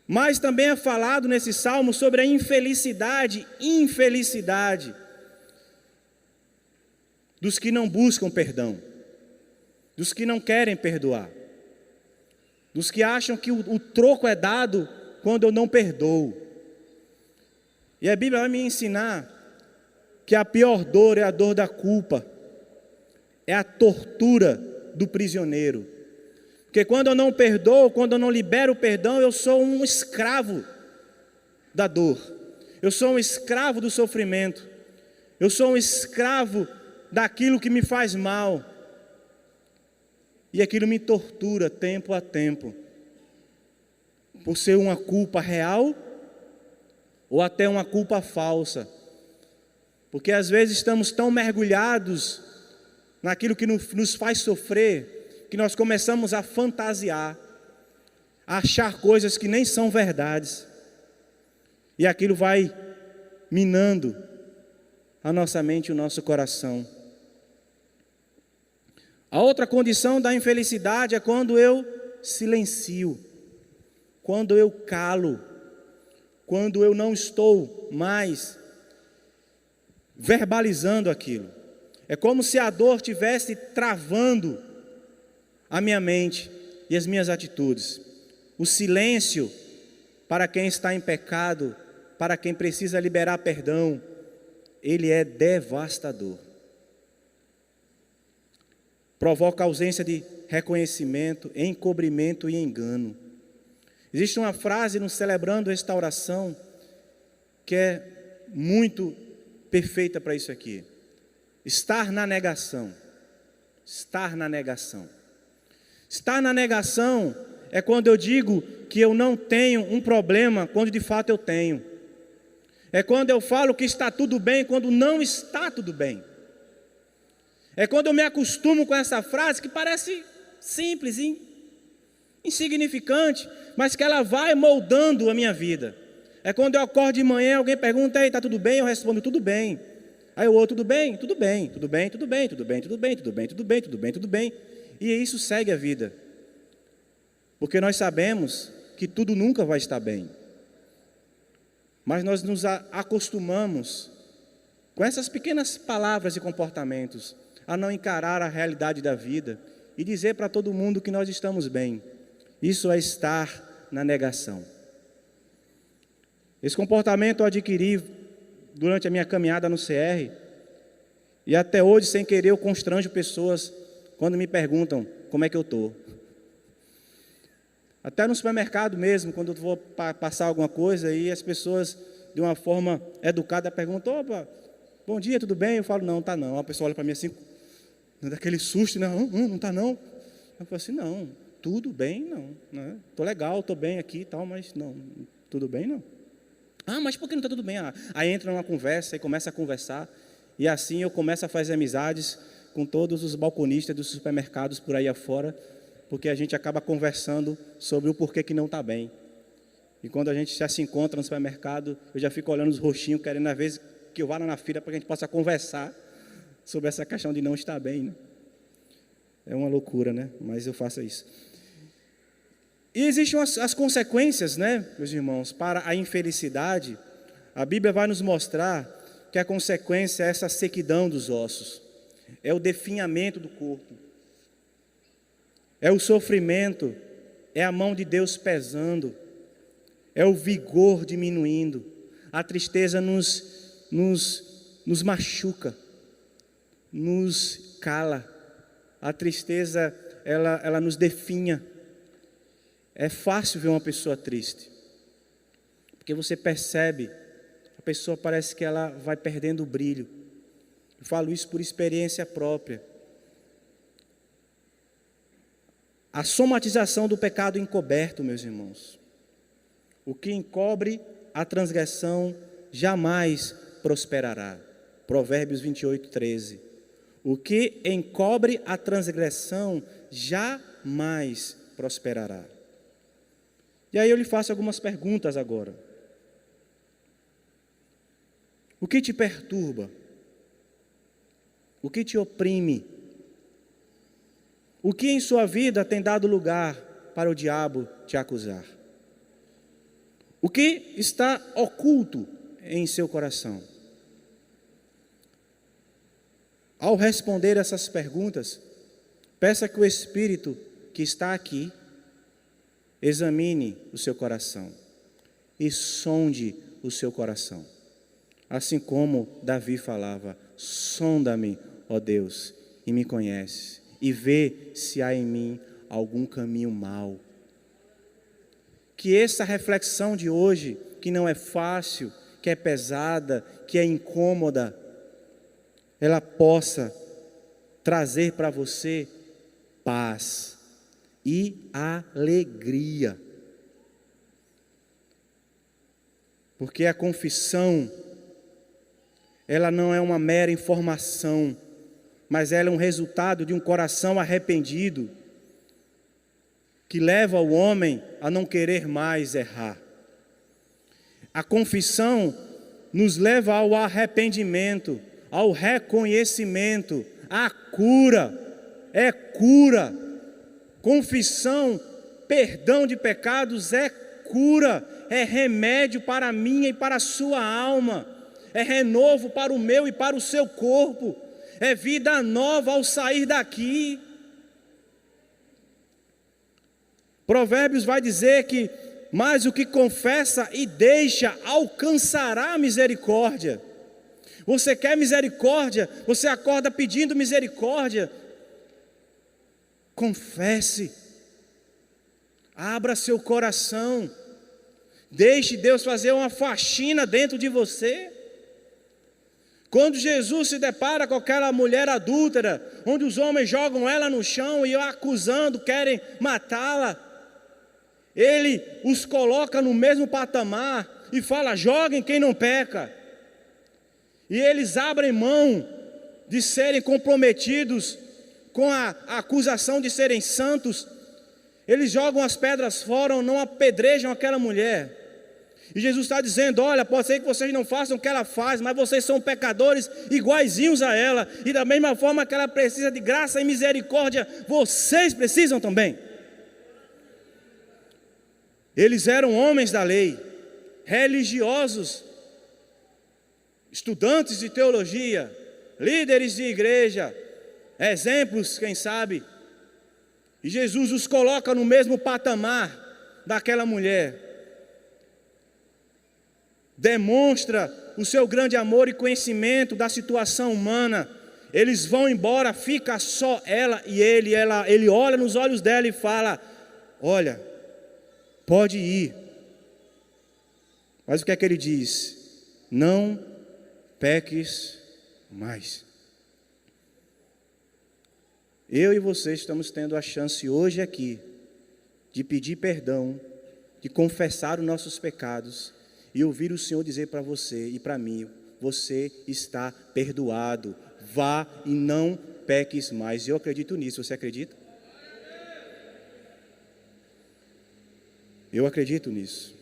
Mas também é falado nesse salmo sobre a infelicidade dos que não buscam perdão, dos que não querem perdoar, dos que acham que o troco é dado quando eu não perdoo. E a Bíblia vai me ensinar que a pior dor é a dor da culpa, é a tortura do prisioneiro. Porque quando eu não perdoo, quando eu não libero o perdão, eu sou um escravo da dor, eu sou um escravo do sofrimento, eu sou um escravo daquilo que me faz mal, e aquilo me tortura tempo a tempo, por ser uma culpa real, ou até uma culpa falsa, porque às vezes estamos tão mergulhados naquilo que nos faz sofrer, que nós começamos a fantasiar, a achar coisas que nem são verdades, e aquilo vai minando a nossa mente e o nosso coração. A outra condição da infelicidade é quando eu silencio, quando eu calo, quando eu não estou mais verbalizando aquilo. É como se a dor estivesse travando a minha mente e as minhas atitudes. O silêncio, para quem está em pecado, para quem precisa liberar perdão, ele é devastador. Provoca ausência de reconhecimento, encobrimento e engano. Existe uma frase no Celebrando Restauração que é muito perfeita para isso aqui: estar na negação. Estar na negação. Estar na negação é quando eu digo que eu não tenho um problema, quando de fato eu tenho. É quando eu falo que está tudo bem, quando não está tudo bem. É quando eu me acostumo com essa frase que parece simples, insignificante, mas que ela vai moldando a minha vida. É quando eu acordo de manhã, alguém pergunta: "Ei, está tudo bem?" Eu respondo: "Tudo bem." Aí o outro: "Tudo bem, tudo bem, tudo bem, tudo bem, tudo bem, tudo bem, tudo bem, tudo bem, tudo bem, tudo bem." E isso segue a vida. Porque nós sabemos que tudo nunca vai estar bem. Mas nós nos acostumamos com essas pequenas palavras e comportamentos a não encarar a realidade da vida e dizer para todo mundo que nós estamos bem. Isso é estar na negação. Esse comportamento eu adquiri durante a minha caminhada no CR, e até hoje, sem querer, eu constranjo pessoas quando me perguntam como é que eu estou. Até no supermercado mesmo, quando eu vou passar alguma coisa e as pessoas, de uma forma educada, perguntam: opa, bom dia, tudo bem? Eu falo: não, tá não. A pessoa olha para mim assim, daquele susto, né? Não tá não. Eu falo assim: não, tudo bem não, né? Tô legal, tô bem aqui e tal, mas não, tudo bem não. Ah, mas por que não está tudo bem? Aí entra numa conversa e começa a conversar. E assim eu começo a fazer amizades com todos os balconistas dos supermercados por aí afora, porque a gente acaba conversando sobre o porquê que não está bem. E quando a gente já se encontra no supermercado, eu já fico olhando os rostinhos, querendo às vezes que eu vá lá na fila para que a gente possa conversar sobre essa questão de não estar bem, né? É uma loucura, né? Mas eu faço isso. E existem as consequências, né, meus irmãos, para a infelicidade. A Bíblia vai nos mostrar que a consequência é essa sequidão dos ossos, é o definhamento do corpo, é o sofrimento, é a mão de Deus pesando, é o vigor diminuindo, a tristeza nos machuca, nos cala, a tristeza ela nos definha. É fácil ver uma pessoa triste, porque você percebe, a pessoa parece que ela vai perdendo o brilho. Eu falo isso por experiência própria. A somatização do pecado encoberto, meus irmãos. O que encobre a transgressão jamais prosperará. Provérbios 28, 13. O que encobre a transgressão jamais prosperará. E aí eu lhe faço algumas perguntas agora. O que te perturba? O que te oprime? O que em sua vida tem dado lugar para o diabo te acusar? O que está oculto em seu coração? Ao responder essas perguntas, peça que o Espírito que está aqui examine o seu coração e sonde o seu coração. Assim como Davi falava: sonda-me, ó Deus, e me conhece, e vê se há em mim algum caminho mau. Que essa reflexão de hoje, que não é fácil, que é pesada, que é incômoda, ela possa trazer para você paz e alegria. Porque a confissão, ela não é uma mera informação, mas ela é um resultado de um coração arrependido, que leva o homem a não querer mais errar. A confissão nos leva ao arrependimento, ao reconhecimento, à cura, é cura. Confissão, perdão de pecados é cura, é remédio para a minha e para a sua alma, é renovo para o meu e para o seu corpo, é vida nova ao sair daqui. Provérbios vai dizer que, mas o que confessa e deixa alcançará misericórdia. Você quer misericórdia? Você acorda pedindo misericórdia? Confesse, abra seu coração, deixe Deus fazer uma faxina dentro de você. Quando Jesus se depara com aquela mulher adúltera, onde os homens jogam ela no chão e a acusando, querem matá-la, Ele os coloca no mesmo patamar e fala: joguem quem não peca. E eles abrem mão de serem comprometidos com a acusação de serem santos. Eles jogam as pedras fora, não apedrejam aquela mulher. E Jesus está dizendo: olha, pode ser que vocês não façam o que ela faz, mas vocês são pecadores iguaizinhos a ela, e da mesma forma que ela precisa de graça e misericórdia, vocês precisam também. Eles eram homens da lei, religiosos, estudantes de teologia, líderes de igreja, exemplos, quem sabe. E Jesus os coloca no mesmo patamar daquela mulher. Demonstra o seu grande amor e conhecimento da situação humana. Eles vão embora, fica só ela e ele. Ele olha nos olhos dela e fala: olha, pode ir. Mas o que é que ele diz? Não peques mais. Eu e você estamos tendo a chance hoje aqui de pedir perdão, de confessar os nossos pecados e ouvir o Senhor dizer para você e para mim: você está perdoado, vá e não peques mais. Eu acredito nisso, você acredita? Eu acredito nisso.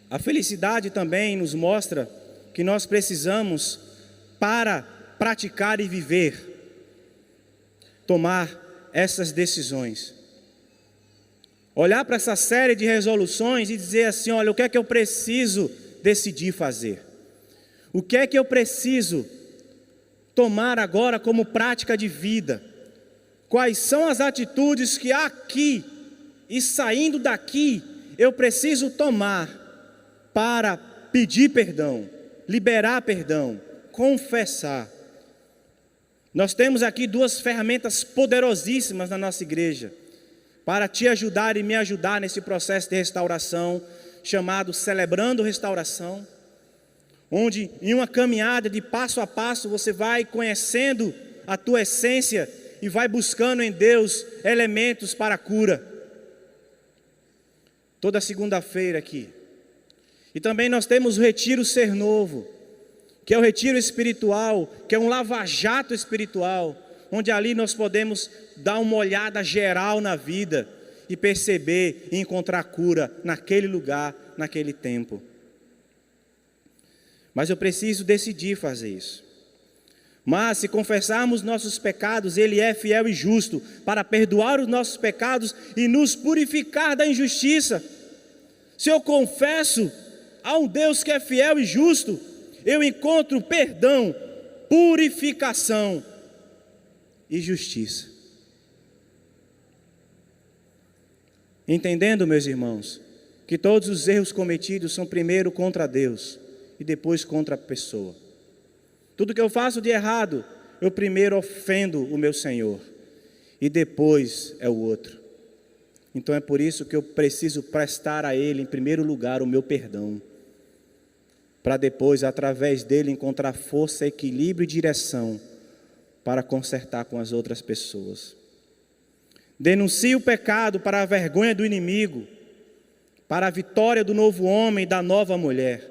A felicidade também nos mostra que nós precisamos, para praticar e viver, tomar essas decisões. Olhar para essa série de resoluções e dizer assim: olha, o que é que eu preciso decidir fazer? O que é que eu preciso tomar agora como prática de vida? Quais são as atitudes que aqui e saindo daqui eu preciso tomar para pedir perdão, liberar perdão, confessar? Nós temos aqui duas ferramentas poderosíssimas na nossa igreja para te ajudar e me ajudar nesse processo de restauração, chamado Celebrando Restauração, onde em uma caminhada de passo a passo você vai conhecendo a tua essência e vai buscando em Deus elementos para a cura. Toda segunda-feira aqui. E também nós temos o Retiro Ser Novo, que é o retiro espiritual, que é um lava-jato espiritual, onde ali nós podemos dar uma olhada geral na vida e perceber e encontrar cura naquele lugar, naquele tempo. Mas eu preciso decidir fazer isso. Mas se confessarmos nossos pecados, Ele é fiel e justo para perdoar os nossos pecados e nos purificar da injustiça. Se eu confesso a um Deus que é fiel e justo, eu encontro perdão, purificação e justiça. Entendendo, meus irmãos, que todos os erros cometidos são primeiro contra Deus e depois contra a pessoa. Tudo que eu faço de errado, eu primeiro ofendo o meu Senhor e depois é o outro. Então é por isso que eu preciso prestar a Ele em primeiro lugar o meu perdão, para depois, através dele, encontrar força, equilíbrio e direção para consertar com as outras pessoas. Denuncie o pecado para a vergonha do inimigo, para a vitória do novo homem e da nova mulher,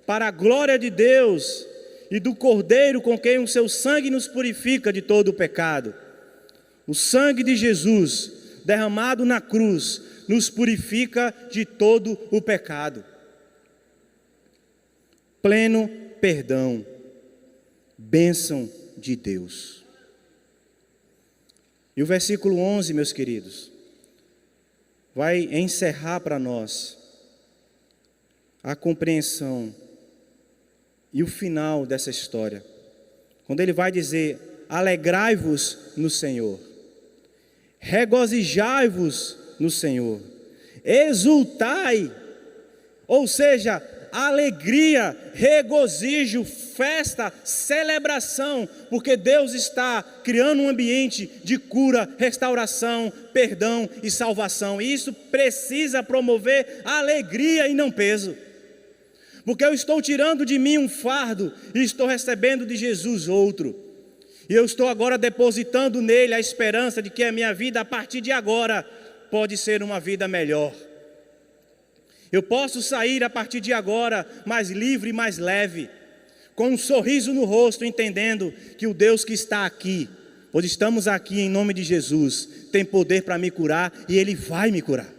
para a glória de Deus e do Cordeiro com quem o seu sangue nos purifica de todo o pecado. O sangue de Jesus, derramado na cruz, nos purifica de todo o pecado. Pleno perdão, bênção de Deus. E o versículo 11, meus queridos, vai encerrar para nós a compreensão e o final dessa história, quando ele vai dizer: alegrai-vos no Senhor, regozijai-vos no Senhor, exultai, ou seja, alegria, regozijo, festa, celebração, porque Deus está criando um ambiente de cura, restauração, perdão e salvação, e isso precisa promover alegria e não peso, porque eu estou tirando de mim um fardo e estou recebendo de Jesus outro, e eu estou agora depositando nele a esperança de que a minha vida a partir de agora pode ser uma vida melhor. Eu posso sair a partir de agora mais livre e mais leve, com um sorriso no rosto, entendendo que o Deus que está aqui, pois estamos aqui em nome de Jesus, tem poder para me curar e Ele vai me curar.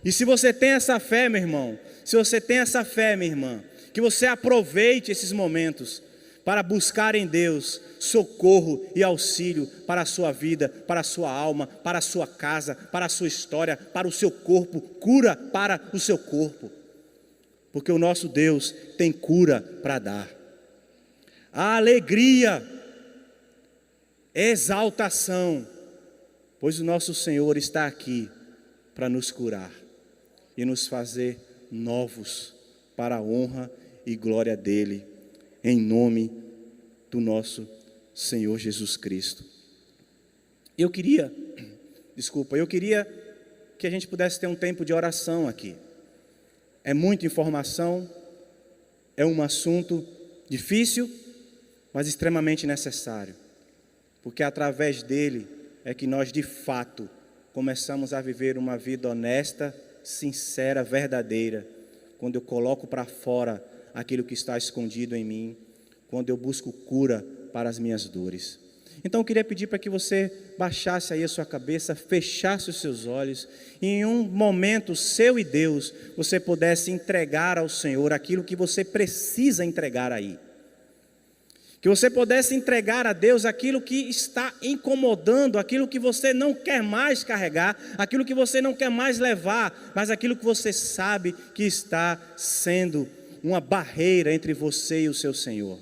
E se você tem essa fé, meu irmão, se você tem essa fé, minha irmã, que você aproveite esses momentos para buscar em Deus socorro e auxílio para a sua vida, para a sua alma, para a sua casa, para a sua história, para o seu corpo, cura para o seu corpo, porque o nosso Deus tem cura para dar. A alegria, exaltação, pois o nosso Senhor está aqui para nos curar e nos fazer novos para a honra e glória dEle, em nome do nosso Senhor Jesus Cristo. Eu queria que a gente pudesse ter um tempo de oração aqui. É muita informação, é um assunto difícil, mas extremamente necessário, porque através dele é que nós de fato começamos a viver uma vida honesta, sincera, verdadeira, quando eu coloco para fora aquilo que está escondido em mim, quando eu busco cura para as minhas dores. Então eu queria pedir para que você baixasse aí a sua cabeça, fechasse os seus olhos, e em um momento seu e Deus, você pudesse entregar ao Senhor aquilo que você precisa entregar aí. Que você pudesse entregar a Deus aquilo que está incomodando, aquilo que você não quer mais carregar, aquilo que você não quer mais levar, mas aquilo que você sabe que está sendo uma barreira entre você e o seu Senhor.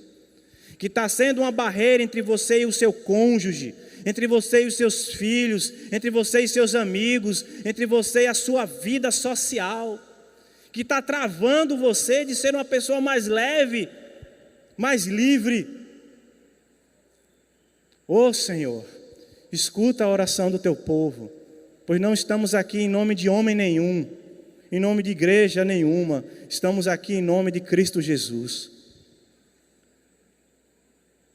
Que está sendo uma barreira entre você e o seu cônjuge, entre você e os seus filhos, entre você e seus amigos, entre você e a sua vida social, que está travando você de ser uma pessoa mais leve, mais livre. Ô Senhor, escuta a oração do teu povo, pois não estamos aqui em nome de homem nenhum, em nome de igreja nenhuma, estamos aqui em nome de Cristo Jesus.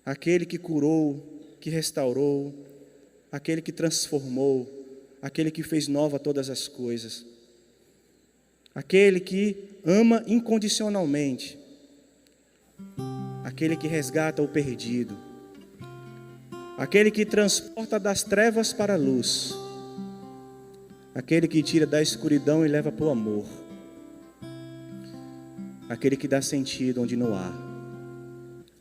Aquele que curou, que restaurou, aquele que transformou, aquele que fez nova todas as coisas, aquele que ama incondicionalmente, aquele que resgata o perdido, aquele que transporta das trevas para a luz, aquele que tira da escuridão e leva para o amor, aquele que dá sentido onde não há,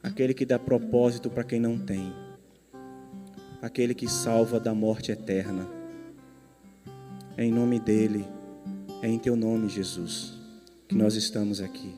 aquele que dá propósito para quem não tem, aquele que salva da morte eterna. É em nome dele, é em teu nome, Jesus, que nós estamos aqui.